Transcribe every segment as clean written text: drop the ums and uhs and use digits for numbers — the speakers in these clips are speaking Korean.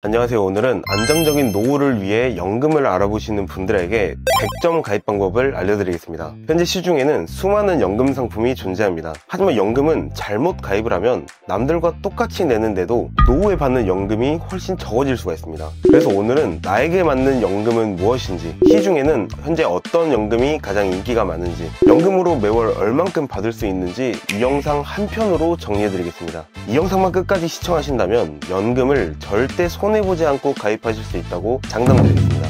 안녕하세요. 오늘은 안정적인 노후를 위해 연금을 알아보시는 분들에게 100점 가입 방법을 알려드리겠습니다. 현재 시중에는 수많은 연금 상품이 존재합니다. 하지만 연금은 잘못 가입을 하면 남들과 똑같이 내는데도 노후에 받는 연금이 훨씬 적어질 수가 있습니다. 그래서 오늘은 나에게 맞는 연금은 무엇인지, 시중에는 현재 어떤 연금이 가장 인기가 많은지, 연금으로 매월 얼만큼 받을 수 있는지 이 영상 한 편으로 정리해드리겠습니다. 이 영상만 끝까지 시청하신다면 연금을 절대 손해보지 않고 가입하실 수 있다고 장담드리겠습니다.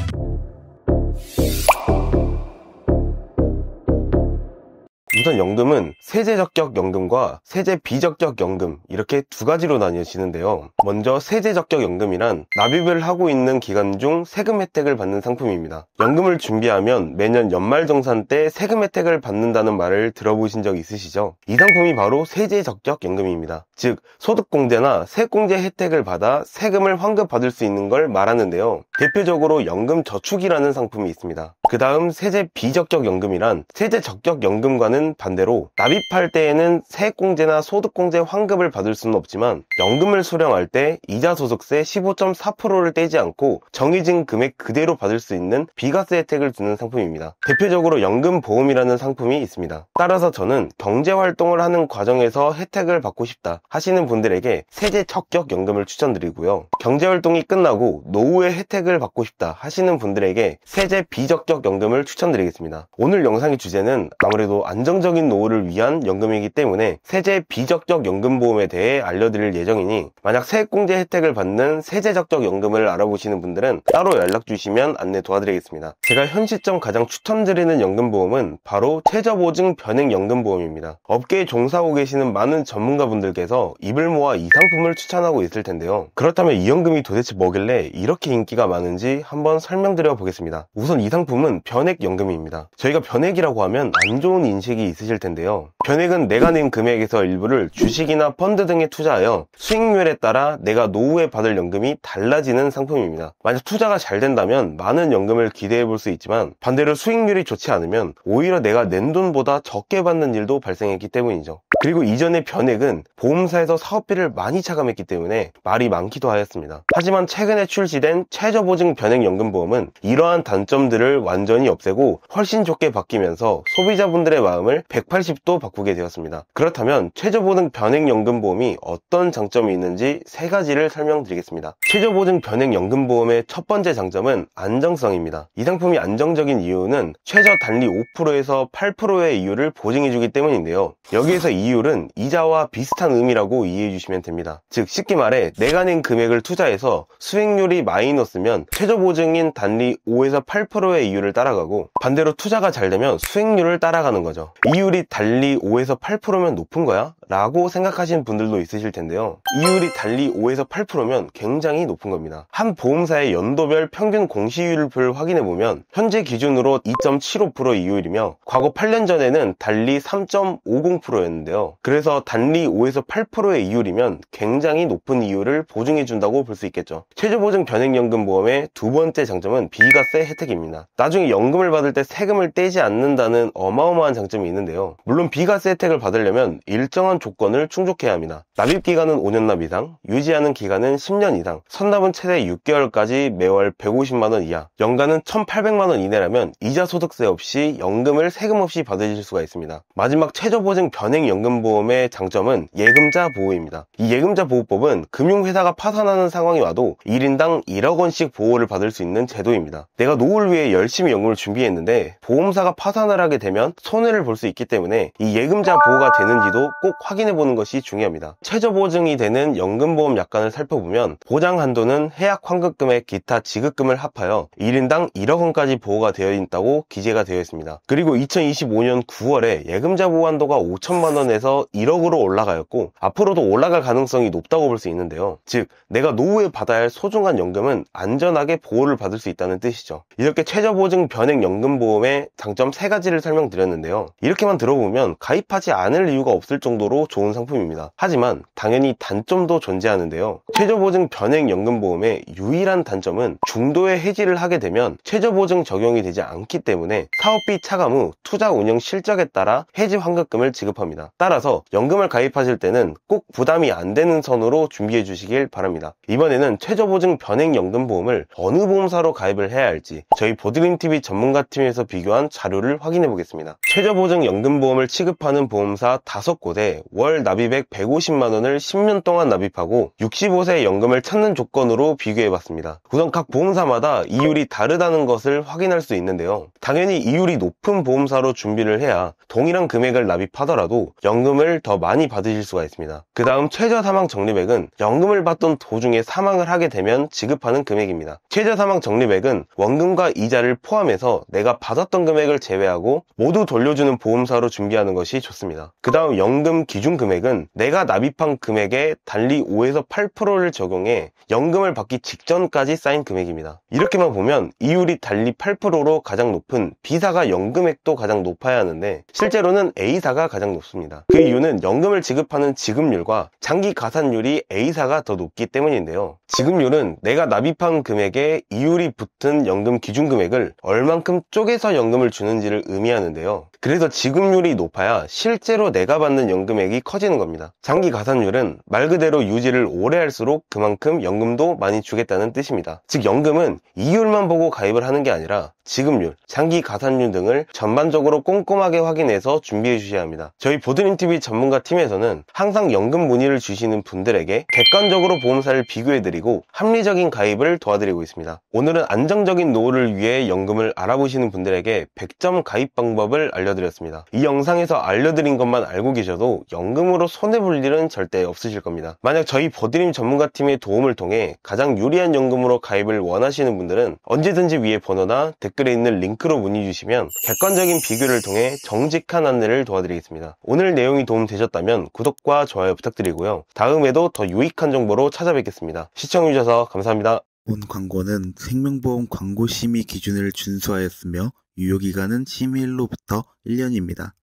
우선 연금은 세제적격 연금과 세제비적격 연금, 이렇게 두 가지로 나뉘어지는데요. 먼저 세제적격 연금이란 납입을 하고 있는 기간 중 세금 혜택을 받는 상품입니다. 연금을 준비하면 매년 연말정산 때 세금 혜택을 받는다는 말을 들어보신 적 있으시죠? 이 상품이 바로 세제적격 연금입니다. 즉 소득공제나 세액공제 혜택을 받아 세금을 환급받을 수 있는 걸 말하는데요. 대표적으로 연금저축이라는 상품이 있습니다. 그 다음 세제비적격 연금이란 세제적격 연금과는 반대로 납입할 때에는 세액공제나 소득공제 환급을 받을 수는 없지만 연금을 수령할 때 이자소득세 15.4%를 떼지 않고 정해진 금액 그대로 받을 수 있는 비과세 혜택을 주는 상품입니다. 대표적으로 연금보험이라는 상품이 있습니다. 따라서 저는 경제활동을 하는 과정에서 혜택을 받고 싶다 하시는 분들에게 세제적격 연금을 추천드리고요. 경제활동이 끝나고 노후의 혜택을 받고 싶다 하시는 분들에게 세제비적격 연금을 추천드리겠습니다. 오늘 영상의 주제는 아무래도 안정적인 노후를 위한 연금이기 때문에 세제비적격 연금보험에 대해 알려드릴 예정이니, 만약 세액공제 혜택을 받는 세제적격 연금을 알아보시는 분들은 따로 연락주시면 안내 도와드리겠습니다. 제가 현 시점 가장 추천드리는 연금보험은 바로 최저보증 변액연금보험입니다. 업계에 종사하고 계시는 많은 전문가분들께서 입을 모아 이 상품을 추천하고 있을 텐데요. 그렇다면 이 연금이 도대체 뭐길래 이렇게 인기가 많은지 한번 설명드려 보겠습니다. 우선 이 상품은 변액연금입니다. 저희가 변액이라고 하면 안 좋은 인식이 있으실 텐데요. 변액은 내가 낸 금액에서 일부를 주식이나 펀드 등에 투자하여 수익률에 따라 내가 노후에 받을 연금이 달라지는 상품입니다. 만약 투자가 잘 된다면 많은 연금을 기대해 볼 수 있지만, 반대로 수익률이 좋지 않으면 오히려 내가 낸 돈보다 적게 받는 일도 발생했기 때문이죠. 그리고 이전의 변액은 보험사에서 사업비를 많이 차감했기 때문에 말이 많기도 하였습니다. 하지만 최근에 출시된 최저보증 변액연금보험은 이러한 단점들을 완전히 없애고 훨씬 좋게 바뀌면서 소비자분들의 마음을 180도 바꾸게 되었습니다. 그렇다면 최저보증 변액연금보험이 어떤 장점이 있는지 세 가지를 설명드리겠습니다. 최저보증 변액연금보험의 첫 번째 장점은 안정성입니다. 이 상품이 안정적인 이유는 최저 단리 5%에서 8%의 이율을 보증해주기 때문인데요. 여기에서 이율은 이자와 비슷한 의미라고 이해해 주시면 됩니다. 즉 쉽게 말해 내가 낸 금액을 투자해서 수익률이 마이너스면 최저보증인 단리 5에서 8%의 이율을 따라가고, 반대로 투자가 잘 되면 수익률을 따라가는 거죠. 이율이 달리 5에서 8%면 높은 거야? 라고 생각하시는 분들도 있으실 텐데요. 이율이 달리 5에서 8%면 굉장히 높은 겁니다. 한 보험사의 연도별 평균 공시이율을 확인해보면 현재 기준으로 2.75% 이율이며 과거 8년 전에는 달리 3.50%였는데요. 그래서 단리 5에서 8%의 이율이면 굉장히 높은 이율을 보증해준다고 볼 수 있겠죠. 최저보증 변액연금보험의 두 번째 장점은 비과세 혜택입니다. 나중에 연금을 받을 때 세금을 떼지 않는다는 어마어마한 장점이 있는데요. 물론 비과세 혜택을 받으려면 일정한 조건을 충족해야 합니다. 납입기간은 5년 납 이상, 유지하는 기간은 10년 이상, 선납은 최대 6개월까지 매월 150만원 이하, 연간은 1,800만원 이내라면 이자소득세 없이 연금을 세금 없이 받으실 수가 있습니다. 마지막 최저보증 변액연금보험의 장점은 예금자 보호입니다. 이 예금자 보호법은 금융회사가 파산하는 상황이 와도 1인당 1억 원씩 보호를 받을 수 있는 제도입니다. 내가 노후를 위해 열심히 연금을 준비했는데 보험사가 파산을 하게 되면 손해를 볼 수 있기 때문에 이 예금자 보호가 되는지도 꼭 확인해 보는 것이 중요합니다. 최저보증이 되는 연금보험 약관을 살펴보면 보장 한도는 해약 환급금액 기타 지급금을 합하여 1인당 1억 원까지 보호가 되어 있다고 기재가 되어 있습니다. 그리고 2025년 9월에 예금자 보호 한도가 5천만 원에서 1억으로 올라가였고 앞으로도 올라갈 가능성이 높다고 볼 수 있는데요. 즉 내가 노후에 받아야 할 소중한 연금은 안전하게 보호를 받을 수 있다는 뜻이죠. 이렇게 최저보증 변액연금보험의 장점 세 가지를 설명드렸는데요. 이렇게만 들어보면 가입하지 않을 이유가 없을 정도로 정도로 좋은 상품입니다. 하지만 당연히 단점도 존재하는데요. 최저보증 변액연금보험의 유일한 단점은 중도에 해지를 하게 되면 최저보증 적용이 되지 않기 때문에 사업비 차감 후 투자 운영 실적에 따라 해지 환급금을 지급합니다. 따라서 연금을 가입하실 때는 꼭 부담이 안 되는 선으로 준비해 주시길 바랍니다. 이번에는 최저보증 변액연금보험을 어느 보험사로 가입을 해야 할지 저희 보드림TV 전문가팀에서 비교한 자료를 확인해 보겠습니다. 최저보증 연금보험을 취급하는 보험사 5곳에 월 납입액 150만원을 10년 동안 납입하고 65세 연금을 찾는 조건으로 비교해 봤습니다. 우선 각 보험사마다 이율이 다르다는 것을 확인할 수 있는데요. 당연히 이율이 높은 보험사로 준비를 해야 동일한 금액을 납입하더라도 연금을 더 많이 받으실 수가 있습니다. 그 다음 최저사망 적립액은 연금을 받던 도중에 사망을 하게 되면 지급하는 금액입니다. 최저사망 적립액은 원금과 이자를 포함해서 내가 받았던 금액을 제외하고 모두 돌려주는 보험사로 준비하는 것이 좋습니다. 그 다음 연금 기준금액은 내가 납입한 금액에 달리 5에서 8%를 적용해 연금을 받기 직전까지 쌓인 금액입니다. 이렇게만 보면 이율이 달리 8%로 가장 높은 B사가 연금액도 가장 높아야 하는데 실제로는 A사가 가장 높습니다. 그 이유는 연금을 지급하는 지급률과 장기 가산율이 A사가 더 높기 때문인데요. 지급률은 내가 납입한 금액에 이율이 붙은 연금 기준금액을 얼만큼 쪼개서 연금을 주는지를 의미하는데요. 그래서 지급률이 높아야 실제로 내가 받는 연금액이 커지는 겁니다. 장기 가산율은 말 그대로 유지를 오래 할수록 그만큼 연금도 많이 주겠다는 뜻입니다. 즉 연금은 이율만 보고 가입을 하는 게 아니라 지급률, 장기 가산율 등을 전반적으로 꼼꼼하게 확인해서 준비해 주셔야 합니다. 저희 보드림TV 전문가 팀에서는 항상 연금 문의를 주시는 분들에게 객관적으로 보험사를 비교해드리고 합리적인 가입을 도와드리고 있습니다. 오늘은 안정적인 노후를 위해 연금을 알아보시는 분들에게 100점 가입 방법을 알려드렸습니다. 이 영상에서 알려드린 것만 알고 계셔도 연금으로 손해볼 일은 절대 없으실 겁니다. 만약 저희 보드림 전문가 팀의 도움을 통해 가장 유리한 연금으로 가입을 원하시는 분들은 언제든지 위에 번호나 댓글에 있는 링크로 문의 주시면 객관적인 비교를 통해 정직한 안내를 도와드리겠습니다. 오늘 내용이 도움되셨다면 구독과 좋아요 부탁드리고요. 다음에도 더 유익한 정보로 찾아뵙겠습니다. 시청해주셔서 감사합니다. 본 광고는 생명보험 광고 심의 기준을 준수하였으며 유효기간은 심의일로부터 1년입니다.